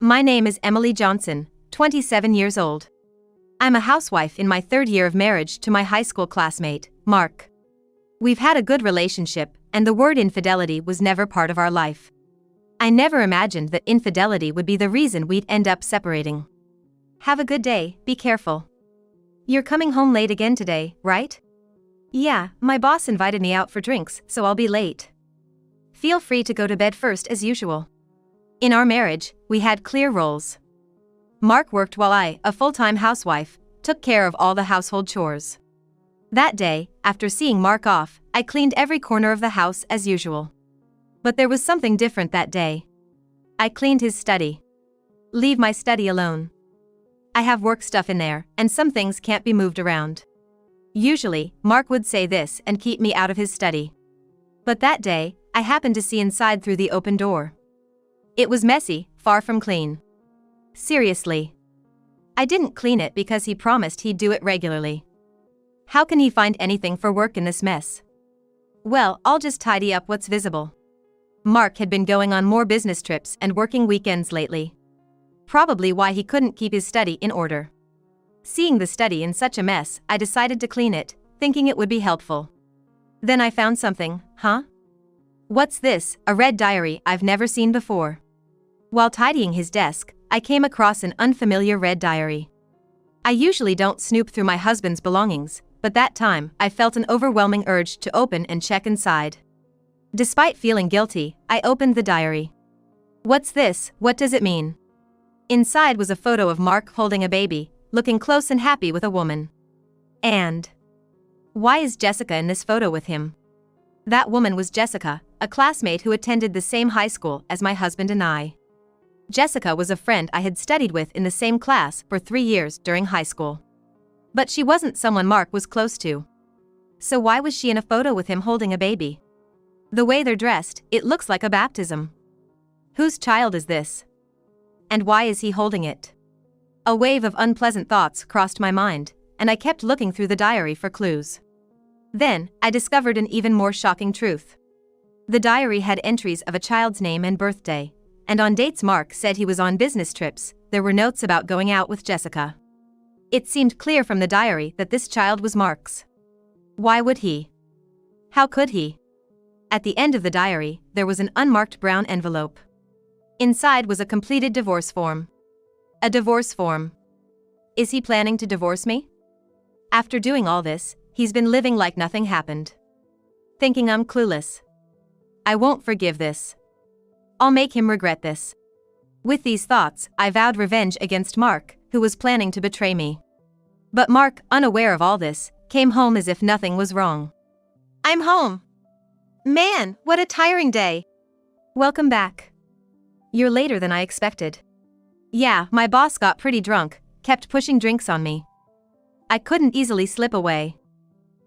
My name is Emily Johnson, 27 years old. I'm a housewife in my third year of marriage to my high school classmate, Mark. We've had a good relationship, and the word infidelity was never part of our life. I never imagined that infidelity would be the reason we'd end up separating. Have a good day, be careful. You're coming home late again today, right? Yeah, my boss invited me out for drinks, so I'll be late. Feel free to go to bed first as usual. In our marriage, we had clear roles. Mark worked while I, a full-time housewife, took care of all the household chores. That day, after seeing Mark off, I cleaned every corner of the house as usual. But there was something different that day. I cleaned his study. Leave my study alone. I have work stuff in there, and some things can't be moved around. Usually, Mark would say this and keep me out of his study. But that day, I happened to see inside through the open door. It was messy, far from clean. Seriously. I didn't clean it because he promised he'd do it regularly. How can he find anything for work in this mess? Well, I'll just tidy up what's visible. Mark had been going on more business trips and working weekends lately. Probably why he couldn't keep his study in order. Seeing the study in such a mess, I decided to clean it, thinking it would be helpful. Then I found something. What's this? A red diary I've never seen before. While tidying his desk, I came across an unfamiliar red diary. I usually don't snoop through my husband's belongings, but that time, I felt an overwhelming urge to open and check inside. Despite feeling guilty, I opened the diary. What's this? What does it mean? Inside was a photo of Mark holding a baby, looking close and happy with a woman. And why is Jessica in this photo with him? That woman was Jessica, a classmate who attended the same high school as my husband and I. Jessica was a friend I had studied with in the same class for 3 years during high school. But she wasn't someone Mark was close to. So why was she in a photo with him holding a baby? The way they're dressed, it looks like a baptism. Whose child is this? And why is he holding it? A wave of unpleasant thoughts crossed my mind, and I kept looking through the diary for clues. Then, I discovered an even more shocking truth. The diary had entries of a child's name and birthday, and on dates Mark said he was on business trips, there were notes about going out with Jessica. It seemed clear from the diary that this child was Mark's. Why would he? How could he? At the end of the diary, there was an unmarked brown envelope. Inside was a completed divorce form. A divorce form. Is he planning to divorce me? After doing all this, he's been living like nothing happened. Thinking I'm clueless. I won't forgive this. I'll make him regret this. With these thoughts, I vowed revenge against Mark, who was planning to betray me. But Mark, unaware of all this, came home as if nothing was wrong. I'm home. Man, what a tiring day. Welcome back. You're later than I expected. Yeah, my boss got pretty drunk, kept pushing drinks on me. I couldn't easily slip away.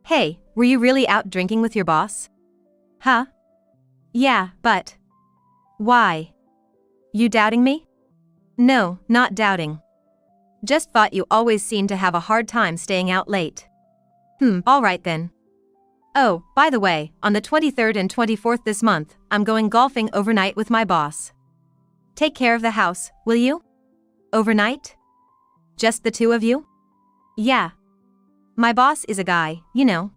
Hey, were you really out drinking with your boss? Huh? Yeah, but why? You doubting me? No, not doubting. Just thought you always seemed to have a hard time staying out late. Alright then. Oh, by the way, on the 23rd and 24th this month, I'm going golfing overnight with my boss. Take care of the house, will you? Overnight? Just the two of you? Yeah. My boss is a guy, you know.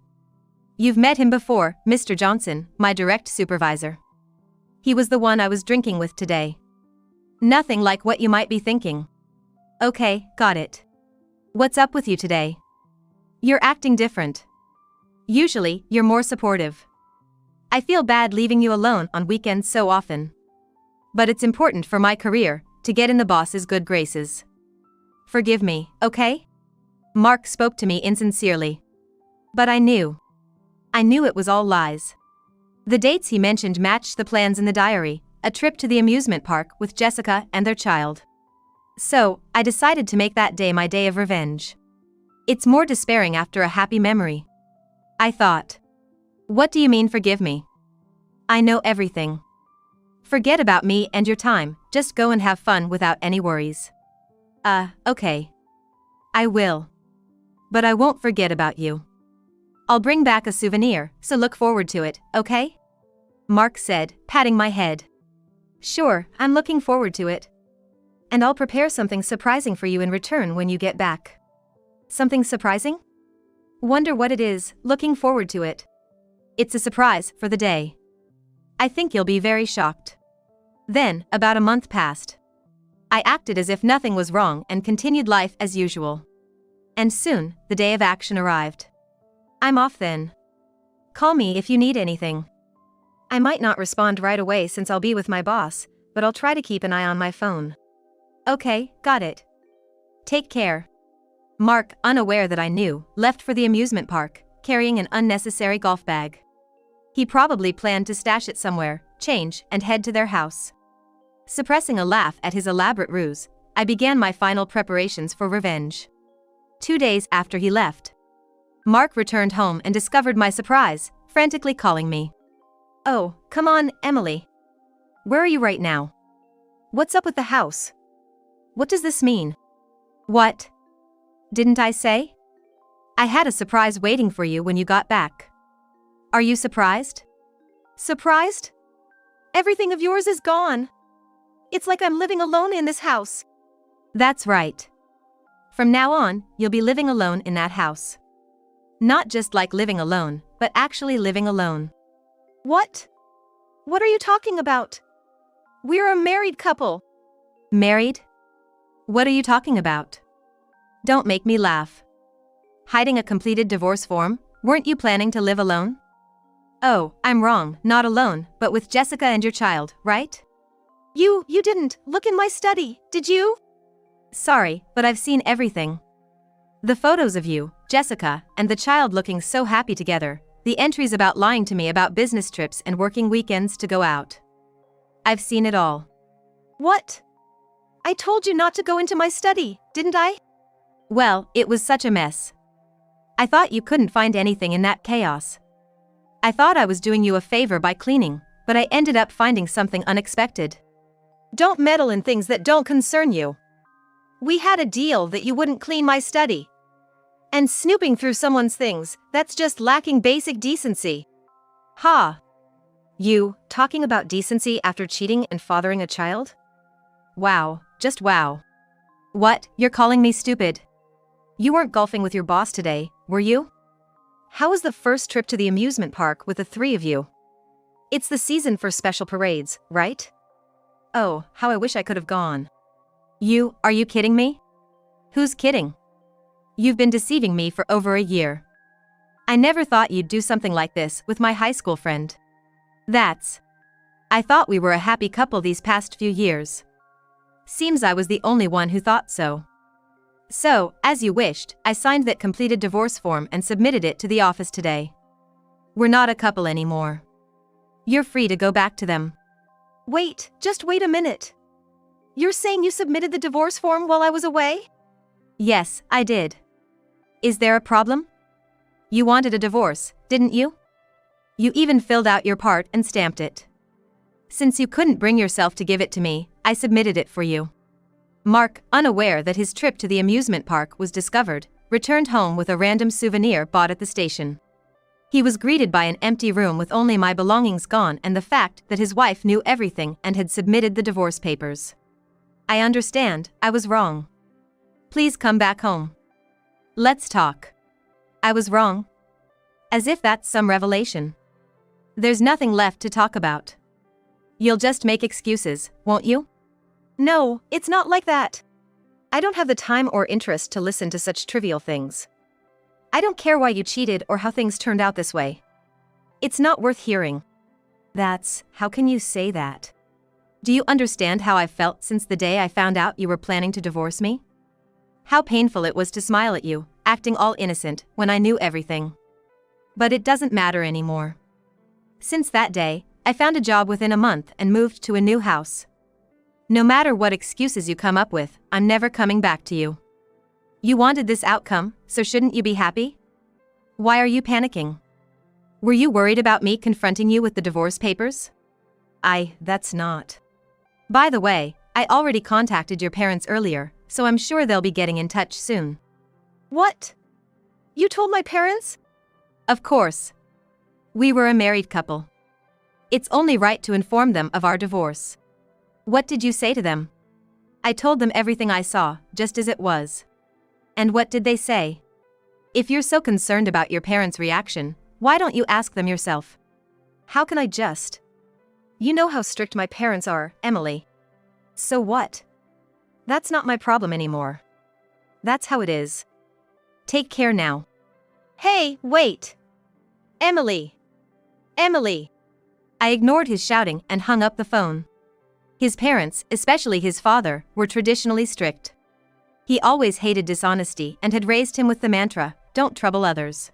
You've met him before, Mr. Johnson, my direct supervisor. He was the one I was drinking with today. Nothing like what you might be thinking. Okay, got it. What's up with you today? You're acting different. Usually, you're more supportive. I feel bad leaving you alone on weekends so often. But it's important for my career to get in the boss's good graces. Forgive me, okay? Mark spoke to me insincerely. But I knew it was all lies. The dates he mentioned matched the plans in the diary, a trip to the amusement park with Jessica and their child. So, I decided to make that day my day of revenge. It's more despairing after a happy memory. I thought. What do you mean forgive me? I know everything. Forget about me and your time, just go and have fun without any worries. Okay. I will. But I won't forget about you. I'll bring back a souvenir, so look forward to it, okay? Mark said, patting my head. Sure, I'm looking forward to it. And I'll prepare something surprising for you in return when you get back. Something surprising? Wonder what it is, looking forward to it. It's a surprise for the day. I think you'll be very shocked. Then, about a month passed. I acted as if nothing was wrong and continued life as usual. And soon, the day of action arrived. I'm off then. Call me if you need anything. I might not respond right away since I'll be with my boss, but I'll try to keep an eye on my phone. Okay, got it. Take care. Mark, unaware that I knew, left for the amusement park, carrying an unnecessary golf bag. He probably planned to stash it somewhere, change, and head to their house. Suppressing a laugh at his elaborate ruse, I began my final preparations for revenge. 2 days after he left, Mark returned home and discovered my surprise, frantically calling me. Oh, come on, Emily. Where are you right now? What's up with the house? What does this mean? What? Didn't I say? I had a surprise waiting for you when you got back. Are you surprised? Surprised? Everything of yours is gone. It's like I'm living alone in this house. That's right. From now on, you'll be living alone in that house. Not just like living alone, but actually living alone. What? What are you talking about? We're a married couple. Married? What are you talking about? Don't make me laugh. Hiding a completed divorce form? Weren't you planning to live alone? Oh, I'm wrong, not alone, but with Jessica and your child, right? You didn't look in my study, did you? Sorry, but I've seen everything. The photos of you, Jessica, and the child looking so happy together, the entries about lying to me about business trips and working weekends to go out. I've seen it all. What? I told you not to go into my study, didn't I? Well, it was such a mess. I thought you couldn't find anything in that chaos. I thought I was doing you a favor by cleaning, but I ended up finding something unexpected. Don't meddle in things that don't concern you. We had a deal that you wouldn't clean my study. And snooping through someone's things, that's just lacking basic decency. Ha! You, talking about decency after cheating and fathering a child? Wow, just wow. What, you're calling me stupid? You weren't golfing with your boss today, were you? How was the first trip to the amusement park with the three of you? It's the season for special parades, right? Oh, how I wish I could have gone. Are you kidding me? Who's kidding? You've been deceiving me for over a year. I never thought you'd do something like this with my high school friend. I thought we were a happy couple these past few years. Seems I was the only one who thought so. So, as you wished, I signed that completed divorce form and submitted it to the office today. We're not a couple anymore. You're free to go back to them. Wait, just wait a minute. You're saying you submitted the divorce form while I was away? Yes, I did. Is there a problem? You wanted a divorce, didn't you? You even filled out your part and stamped it. Since you couldn't bring yourself to give it to me, I submitted it for you. Mark, unaware that his trip to the amusement park was discovered, returned home with a random souvenir bought at the station. He was greeted by an empty room with only my belongings gone and the fact that his wife knew everything and had submitted the divorce papers. I understand, I was wrong. Please come back home. Let's talk. I was wrong. As if that's some revelation. There's nothing left to talk about. You'll just make excuses, won't you? No, it's not like that. I don't have the time or interest to listen to such trivial things. I don't care why you cheated or how things turned out this way. It's not worth hearing. How can you say that? Do you understand how I felt since the day I found out you were planning to divorce me? How painful it was to smile at you, acting all innocent, when I knew everything. But it doesn't matter anymore. Since that day, I found a job within a month and moved to a new house. No matter what excuses you come up with, I'm never coming back to you. You wanted this outcome, so shouldn't you be happy? Why are you panicking? Were you worried about me confronting you with the divorce papers? That's not. By the way, I already contacted your parents earlier, so I'm sure they'll be getting in touch soon. What? You told my parents? Of course. We were a married couple. It's only right to inform them of our divorce. What did you say to them? I told them everything I saw, just as it was. And what did they say? If you're so concerned about your parents' reaction, why don't you ask them yourself? How can I just? You know how strict my parents are, Emily. So what? That's not my problem anymore. That's how it is. Take care now. Hey, wait! Emily! Emily! I ignored his shouting and hung up the phone. His parents, especially his father, were traditionally strict. He always hated dishonesty and had raised him with the mantra, "Don't trouble others.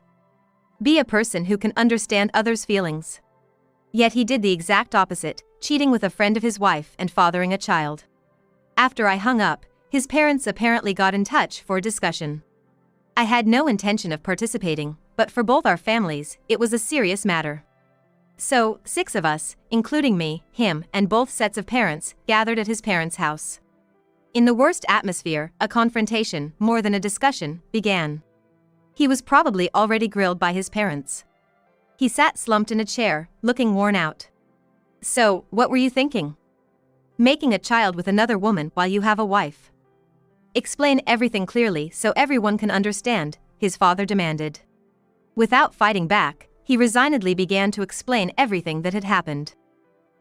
Be a person who can understand others' feelings." Yet he did the exact opposite, cheating with a friend of his wife and fathering a child. After I hung up, his parents apparently got in touch for a discussion. I had no intention of participating, but for both our families, it was a serious matter. So, 6 of us, including me, him, and both sets of parents, gathered at his parents' house. In the worst atmosphere, a confrontation, more than a discussion, began. He was probably already grilled by his parents. He sat slumped in a chair, looking worn out. So, what were you thinking? Making a child with another woman while you have a wife? Explain everything clearly so everyone can understand, his father demanded. Without fighting back, he resignedly began to explain everything that had happened.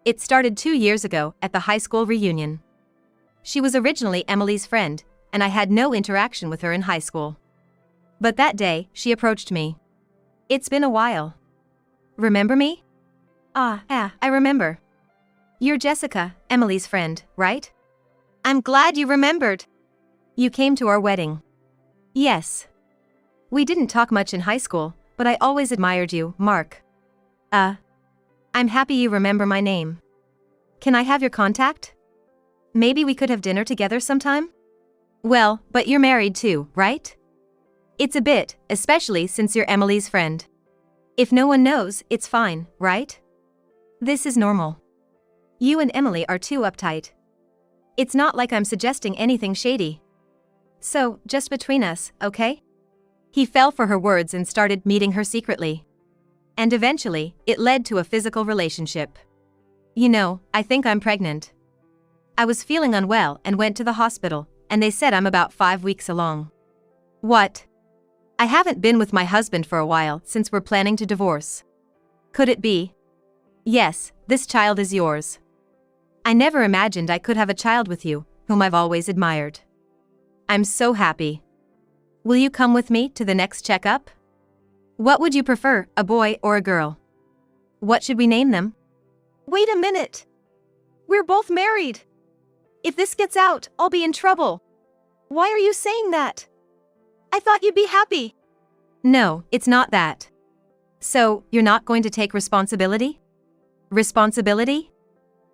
It started 2 years ago at the high school reunion. She was originally Emily's friend, and I had no interaction with her in high school. But that day, she approached me. "It's been a while. Remember me?" Yeah, I remember. You're Jessica, Emily's friend, right? I'm glad you remembered. You came to our wedding. Yes. We didn't talk much in high school, but I always admired you, Mark. I'm happy you remember my name. Can I have your contact? Maybe we could have dinner together sometime? Well, but you're married too, right? It's a bit, especially since you're Emily's friend. If no one knows, it's fine, right? This is normal. You and Emily are too uptight. It's not like I'm suggesting anything shady. So, just between us, okay? He fell for her words and started meeting her secretly. And eventually, it led to a physical relationship. You know, I think I'm pregnant. I was feeling unwell and went to the hospital, and they said I'm about 5 weeks along. What? I haven't been with my husband for a while since we're planning to divorce. Could it be? Yes, this child is yours. I never imagined I could have a child with you, whom I've always admired. I'm so happy. Will you come with me to the next checkup? What would you prefer, a boy or a girl? What should we name them? Wait a minute. We're both married. If this gets out, I'll be in trouble. Why are you saying that? I thought you'd be happy. No, it's not that. So, you're not going to take responsibility? Responsibility?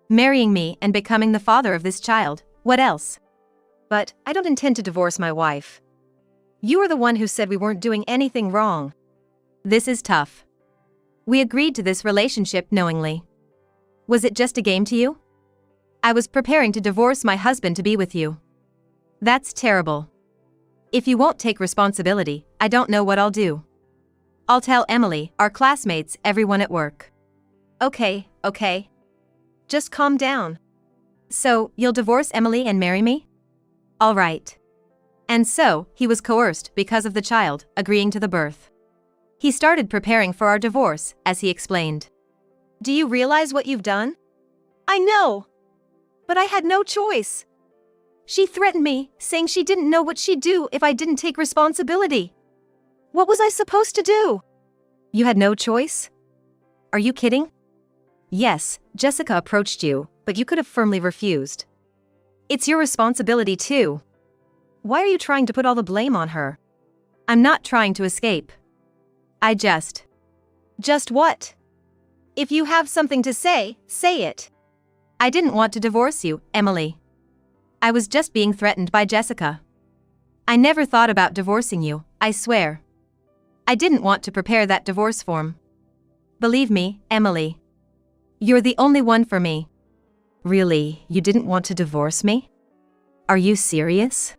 Marrying me and becoming the father of this child, what else? But, I don't intend to divorce my wife. You are the one who said we weren't doing anything wrong. This is tough. We agreed to this relationship knowingly. Was it just a game to you? I was preparing to divorce my husband to be with you. That's terrible. If you won't take responsibility, I don't know what I'll do. I'll tell Emily, our classmates, everyone at work. Okay. Just calm down. So, you'll divorce Emily and marry me? All right. And so, he was coerced because of the child, agreeing to the birth. He started preparing for our divorce, as he explained. Do you realize what you've done? I know. But I had no choice. She threatened me, saying she didn't know what she'd do if I didn't take responsibility. What was I supposed to do? You had no choice? Are you kidding? Yes, Jessica approached you, but you could have firmly refused. It's your responsibility too. Why are you trying to put all the blame on her? I'm not trying to escape. Just what? If you have something to say, say it. I didn't want to divorce you, Emily. I was just being threatened by Jessica. I never thought about divorcing you, I swear. I didn't want to prepare that divorce form. Believe me, Emily. You're the only one for me. Really, you didn't want to divorce me? Are you serious?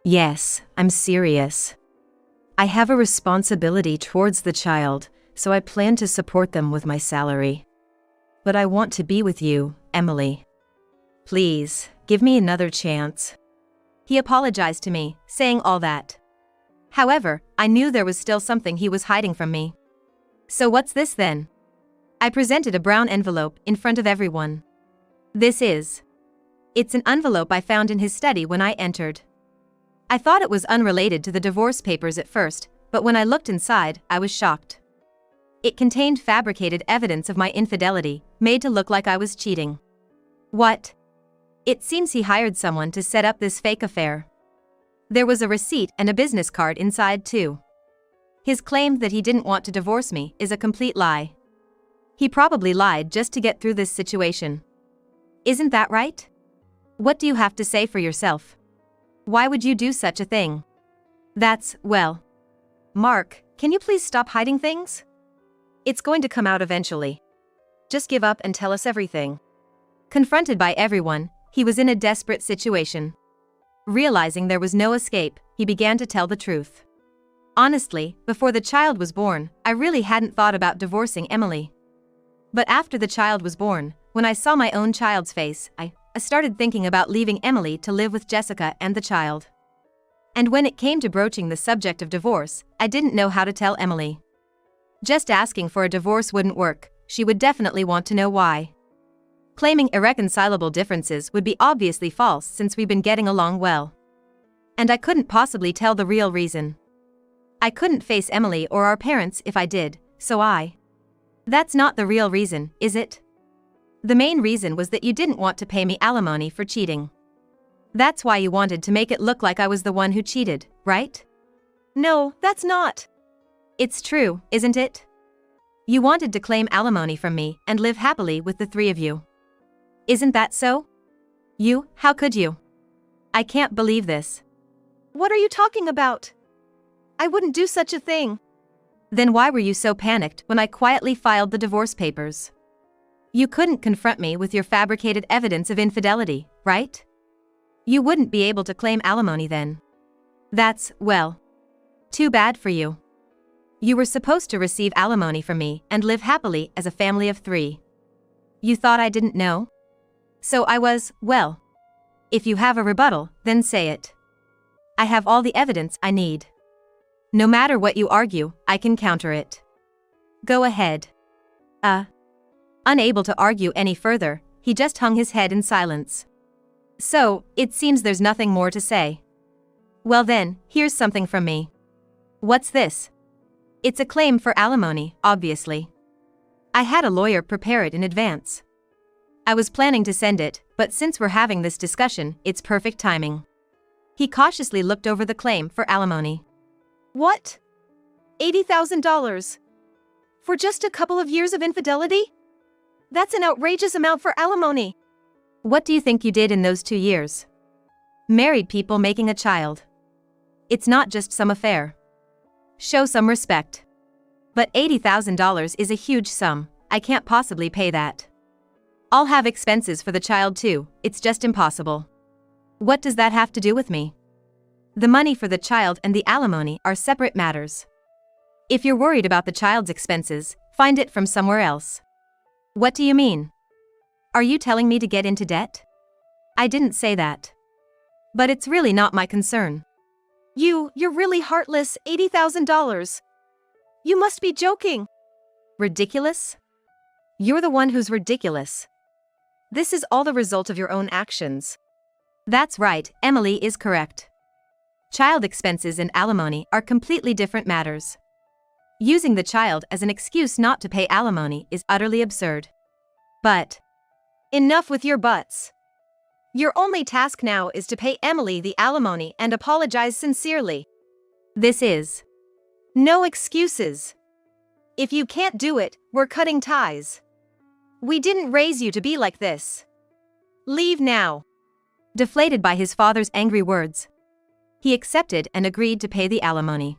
Yes, I'm serious. I have a responsibility towards the child, so I plan to support them with my salary. But I want to be with you, Emily. Please, give me another chance. He apologized to me, saying all that. However, I knew there was still something he was hiding from me. So what's this then? I presented a brown envelope in front of everyone. It's an envelope I found in his study when I entered. I thought it was unrelated to the divorce papers at first, but when I looked inside, I was shocked. It contained fabricated evidence of my infidelity, made to look like I was cheating. What? It seems he hired someone to set up this fake affair. There was a receipt and a business card inside too. His claim that he didn't want to divorce me is a complete lie. He probably lied just to get through this situation. Isn't that right? What do you have to say for yourself? Why would you do such a thing? Well. Mark, can you please stop hiding things? It's going to come out eventually. Just give up and tell us everything. Confronted by everyone, he was in a desperate situation. Realizing there was no escape, he began to tell the truth. Honestly, before the child was born, I really hadn't thought about divorcing Emily. But after the child was born, when I saw my own child's face, I started thinking about leaving Emily to live with Jessica and the child. And when it came to broaching the subject of divorce, I didn't know how to tell Emily. Just asking for a divorce wouldn't work, she would definitely want to know why. Claiming irreconcilable differences would be obviously false since we've been getting along well. And I couldn't possibly tell the real reason. I couldn't face Emily or our parents if I did, That's not the real reason, is it? The main reason was that you didn't want to pay me alimony for cheating. That's why you wanted to make it look like I was the one who cheated, right? No, that's not. It's true, isn't it? You wanted to claim alimony from me and live happily with the three of you. Isn't that so? How could you? I can't believe this. What are you talking about? I wouldn't do such a thing. Then why were you so panicked when I quietly filed the divorce papers? You couldn't confront me with your fabricated evidence of infidelity, right? You wouldn't be able to claim alimony then. Well, too bad for you. You were supposed to receive alimony from me and live happily as a family of three. You thought I didn't know? So I was, well. If you have a rebuttal, then say it. I have all the evidence I need. No matter what you argue, I can counter it. Go ahead. Unable to argue any further, he just hung his head in silence. So, it seems there's nothing more to say. Well then, here's something from me. What's this? It's a claim for alimony, obviously. I had a lawyer prepare it in advance. I was planning to send it, but since we're having this discussion, it's perfect timing. He cautiously looked over the claim for alimony. What? $80,000? For just a couple of years of infidelity? That's an outrageous amount for alimony. What do you think you did in those 2 years? Married people making a child. It's not just some affair. Show some respect. But $80,000 is a huge sum, I can't possibly pay that. I'll have expenses for the child too, it's just impossible. What does that have to do with me? The money for the child and the alimony are separate matters. If you're worried about the child's expenses, find it from somewhere else. What do you mean? Are you telling me to get into debt? I didn't say that. But it's really not my concern. You're really heartless, $80,000. You must be joking. Ridiculous? You're the one who's ridiculous. This is all the result of your own actions. That's right, Emily is correct. Child expenses and alimony are completely different matters. Using the child as an excuse not to pay alimony is utterly absurd. But enough with your buts. Your only task now is to pay Emily the alimony and apologize sincerely. This is no excuses. If you can't do it, we're cutting ties. We didn't raise you to be like this. Leave now. Deflated by his father's angry words, he accepted and agreed to pay the alimony.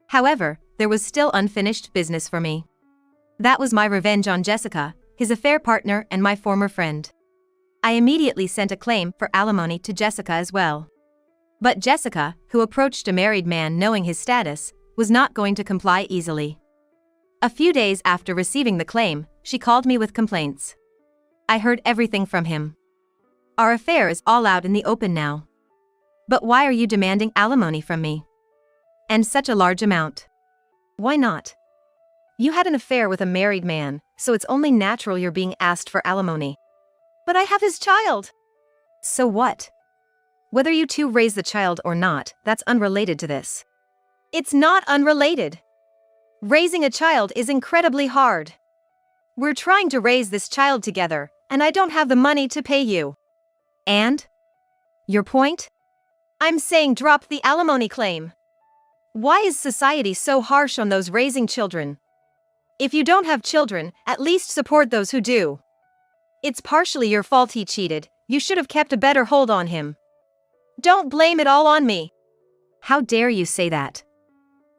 However, there was still unfinished business for me. That was my revenge on Jessica, his affair partner and my former friend. I immediately sent a claim for alimony to Jessica as well. But Jessica, who approached a married man knowing his status, was not going to comply easily. A few days after receiving the claim, she called me with complaints. I heard everything from him. Our affair is all out in the open now. But why are you demanding alimony from me? And such a large amount? Why not? You had an affair with a married man, so it's only natural you're being asked for alimony. But I have his child. So what? Whether you two raise the child or not, that's unrelated to this. It's not unrelated. Raising a child is incredibly hard. We're trying to raise this child together, and I don't have the money to pay you. And? Your point? I'm saying drop the alimony claim. Why is society so harsh on those raising children? If you don't have children, at least support those who do. It's partially your fault he cheated, you should have kept a better hold on him. Don't blame it all on me. How dare you say that?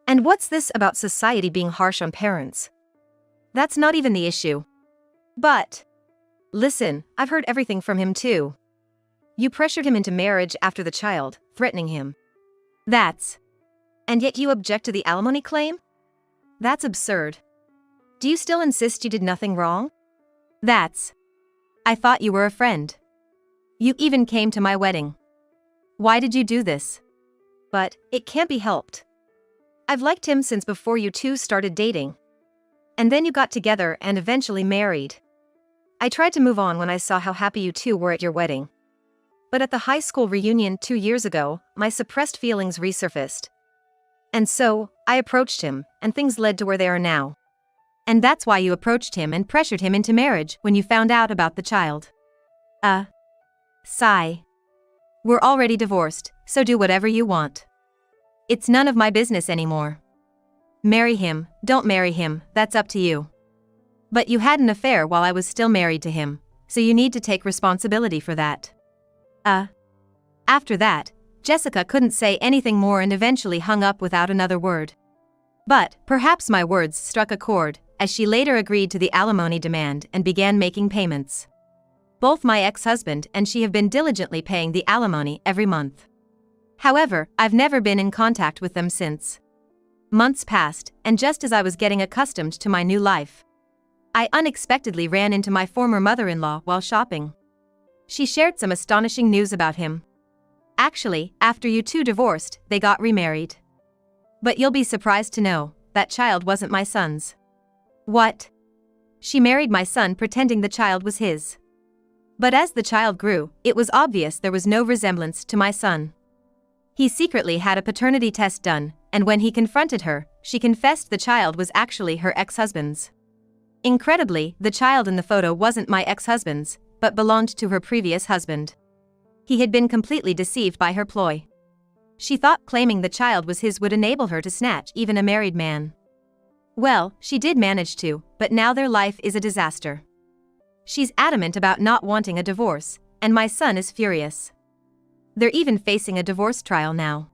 And what's this about society being harsh on parents? That's not even the issue. But, listen, I've heard everything from him too. You pressured him into marriage after the child, threatening him. And yet you object to the alimony claim? That's absurd. Do you still insist you did nothing wrong? I thought you were a friend. You even came to my wedding. Why did you do this? But, it can't be helped. I've liked him since before you two started dating. And then you got together and eventually married. I tried to move on when I saw how happy you two were at your wedding. But at the high school reunion 2 years ago, my suppressed feelings resurfaced. And so, I approached him, and things led to where they are now. And that's why you approached him and pressured him into marriage when you found out about the child. Sigh. We're already divorced, so do whatever you want. It's none of my business anymore. Marry him, don't marry him, that's up to you. But you had an affair while I was still married to him, so you need to take responsibility for that. After that, Jessica couldn't say anything more and eventually hung up without another word. But, perhaps my words struck a chord, as she later agreed to the alimony demand and began making payments. Both my ex-husband and she have been diligently paying the alimony every month. However, I've never been in contact with them since. Months passed, and just as I was getting accustomed to my new life, I unexpectedly ran into my former mother-in-law while shopping. She shared some astonishing news about him. Actually, after you two divorced, they got remarried. But you'll be surprised to know, that child wasn't my son's. What? She married my son pretending the child was his. But as the child grew, it was obvious there was no resemblance to my son. He secretly had a paternity test done, and when he confronted her, she confessed the child was actually her ex-husband's. Incredibly, the child in the photo wasn't my ex-husband's, but belonged to her previous husband. He had been completely deceived by her ploy. She thought claiming the child was his would enable her to snatch even a married man. Well, she did manage to, but now their life is a disaster. She's adamant about not wanting a divorce, and my son is furious. They're even facing a divorce trial now.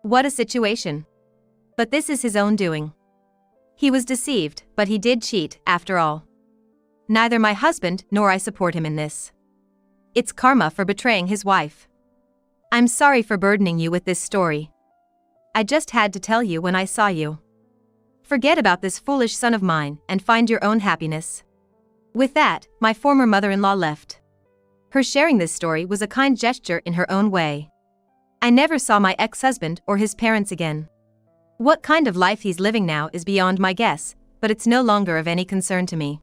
What a situation. But this is his own doing. He was deceived, but he did cheat, after all. Neither my husband nor I support him in this. It's karma for betraying his wife. I'm sorry for burdening you with this story. I just had to tell you when I saw you. Forget about this foolish son of mine and find your own happiness. With that, my former mother-in-law left. Her sharing this story was a kind gesture in her own way. I never saw my ex-husband or his parents again. What kind of life he's living now is beyond my guess, but it's no longer of any concern to me.